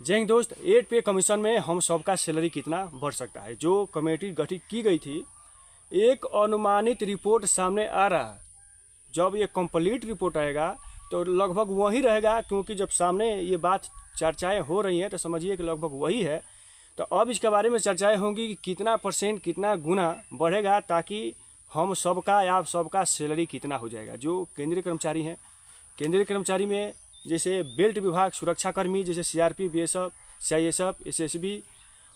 जय हिंद दोस्त। 8 पे कमीशन में हम सबका सैलरी कितना बढ़ सकता है, जो कमेटी गठित की गई थी, एक अनुमानित रिपोर्ट सामने आ रहा है। जब ये कंप्लीट रिपोर्ट आएगा तो लगभग वही रहेगा, क्योंकि जब सामने ये बात चर्चाएं हो रही हैं तो समझिए कि लगभग वही है। तो अब इसके बारे में चर्चाएं होंगी कि कितना परसेंट कितना गुना बढ़ेगा, ताकि हम सबका या आप सबका सैलरी कितना हो जाएगा। जो केंद्रीय कर्मचारी हैं, केंद्रीय कर्मचारी में जैसे बेल्ट विभाग, सुरक्षाकर्मी जैसे CRP, BSF, CISF, SSB,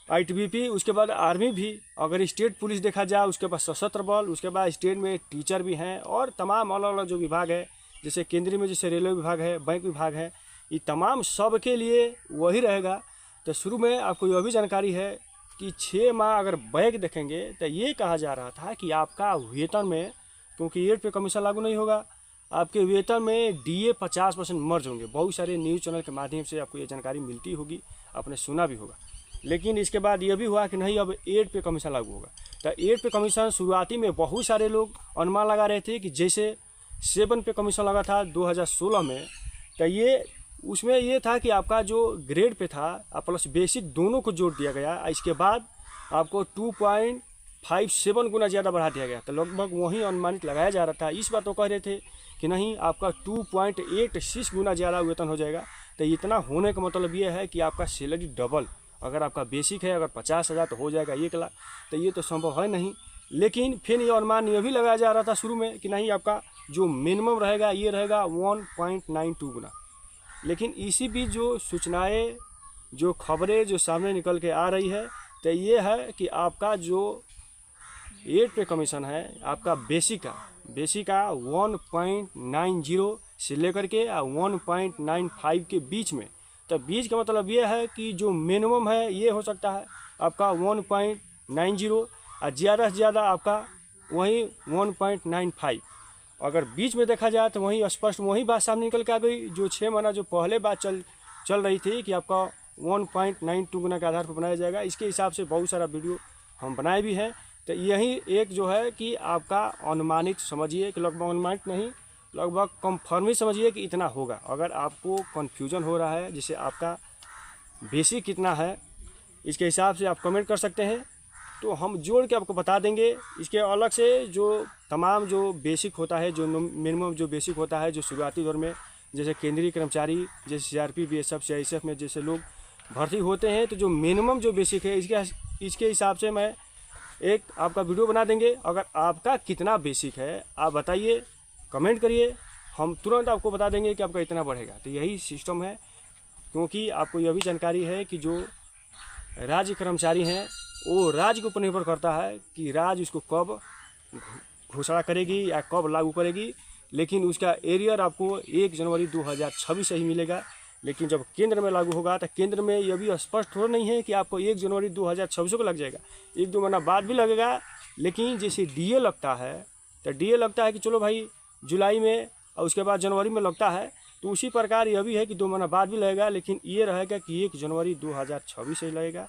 ITBP, उसके बाद आर्मी भी, अगर स्टेट पुलिस देखा जाए, उसके बाद सशस्त्र बल, उसके बाद स्टेट में टीचर भी हैं और तमाम अलग अलग जो विभाग है, जैसे केंद्रीय में जैसे रेलवे विभाग है, बैंक विभाग है, ये तमाम सब के लिए वही रहेगा। तो शुरू में आपको यह भी जानकारी है कि 6 माह अगर बैक देखेंगे तो ये कहा जा रहा था कि आपका वेतन में, क्योंकि 8 पे कमीशन लागू नहीं होगा, आपके वेतन में डीए 50% मर्ज होंगे। बहुत सारे न्यूज़ चैनल के माध्यम से आपको ये जानकारी मिलती होगी, आपने सुना भी होगा। लेकिन इसके बाद ये भी हुआ कि नहीं, अब 8 पे कमीशन लागू होगा। तो 8 पे कमीशन शुरुआती में बहुत सारे लोग अनुमान लगा रहे थे कि जैसे 7 पे कमीशन लगा था 2016 में, तो ये उसमें ये था कि आपका जो ग्रेड पे था प्लस बेसिक दोनों को जोड़ दिया गया। इसके बाद आपको 2.57 गुना ज़्यादा बढ़ा दिया गया। तो लगभग वही अनुमानित लगाया जा रहा था। इस बात को कह रहे थे कि नहीं, आपका 2.86 गुना ज़्यादा वेतन हो जाएगा। तो इतना होने का मतलब ये है कि आपका सैलरी डबल, अगर आपका बेसिक है अगर 50,000 तो हो जाएगा 1 लाख। तो ये तो संभव है नहीं। लेकिन फिर ये अनुमान ये भी लगाया जा रहा था शुरू में कि नहीं, आपका जो मिनिमम रहेगा ये रहेगा 1.92 गुना। लेकिन इसी बीच जो सूचनाएं, जो खबरें जो सामने निकल के आ रही है, तो ये है कि आपका जो 8 पे कमीशन है, आपका बेसिक का 1.90 से लेकर के 1.95 के बीच में। तो बीच का मतलब ये है कि जो मिनिमम है ये हो सकता है आपका 1.90 और ज़्यादा से ज़्यादा आपका वही 1.95। अगर बीच में देखा जाए तो वही स्पष्ट वही बात सामने निकल के आ गई, जो 6 महीना जो पहले बात चल रही थी कि आपका 1.92 गुना के आधार पर बनाया जाएगा। इसके हिसाब से बहुत सारा वीडियो हम बनाए भी हैं। तो यही एक जो है कि आपका अनुमानित समझिए कि लगभग अनुमानित नहीं, लगभग कंफर्म ही समझिए कि इतना होगा। अगर आपको कन्फ्यूजन हो रहा है जैसे आपका बेसिक कितना है, इसके हिसाब से आप कमेंट कर सकते हैं, तो हम जोड़ के आपको बता देंगे। इसके अलग से जो तमाम जो बेसिक होता है, जो मिनिमम जो बेसिक होता है, जो शुरुआती दौर में जैसे केंद्रीय कर्मचारी जैसे सीआरपी, बीएसएफ, सीआईएसएफ में जैसे लोग भर्ती होते हैं, तो जो मिनिमम जो बेसिक है इसके हिसाब से मैं एक आपका वीडियो बना देंगे। अगर आपका कितना बेसिक है आप बताइए, कमेंट करिए, हम तुरंत आपको बता देंगे कि आपका इतना बढ़ेगा। तो यही सिस्टम है, क्योंकि आपको यह भी जानकारी है कि जो राज्य कर्मचारी हैं वो राज्य के ऊपर निर्भर करता है कि राज्य उसको कब घोषणा करेगी या कब लागू करेगी। लेकिन उसका एरियर आपको 1 जनवरी 2026 से ही मिलेगा। लेकिन जब केंद्र में लागू होगा तो केंद्र में यह भी स्पष्ट हो नहीं है कि आपको 1 जनवरी 2026 को लग जाएगा, 1-2 महीना बाद भी लगेगा। लेकिन जैसे डीए लगता है, तो डीए लगता है कि चलो भाई जुलाई में और उसके बाद जनवरी में लगता है, तो उसी प्रकार यह भी है कि 2 महीना बाद भी लगेगा। लेकिन ये रहेगा कि 1 जनवरी 2026 से ही लगेगा।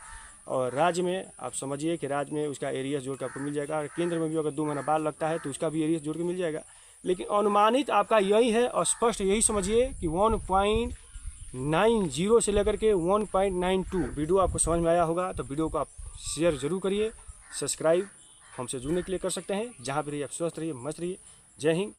और राज्य में आप समझिए कि राज्य में उसका एरिया जोड़ के आपको मिल जाएगा। और केंद्र में भी अगर 2 महीना बाद लगता है तो उसका भी एरिया जोड़ के मिल जाएगा। लेकिन अनुमानित आपका यही है, और स्पष्ट यही समझिए कि 1.90 से लेकर के 1.92। वीडियो आपको समझ में आया होगा तो वीडियो को आप शेयर जरूर करिए। सब्सक्राइब हमसे जुड़ने के लिए कर सकते हैं। जहाँ भी रहिए आप स्वस्थ रहिए, मस्त रहिए। जय हिंद।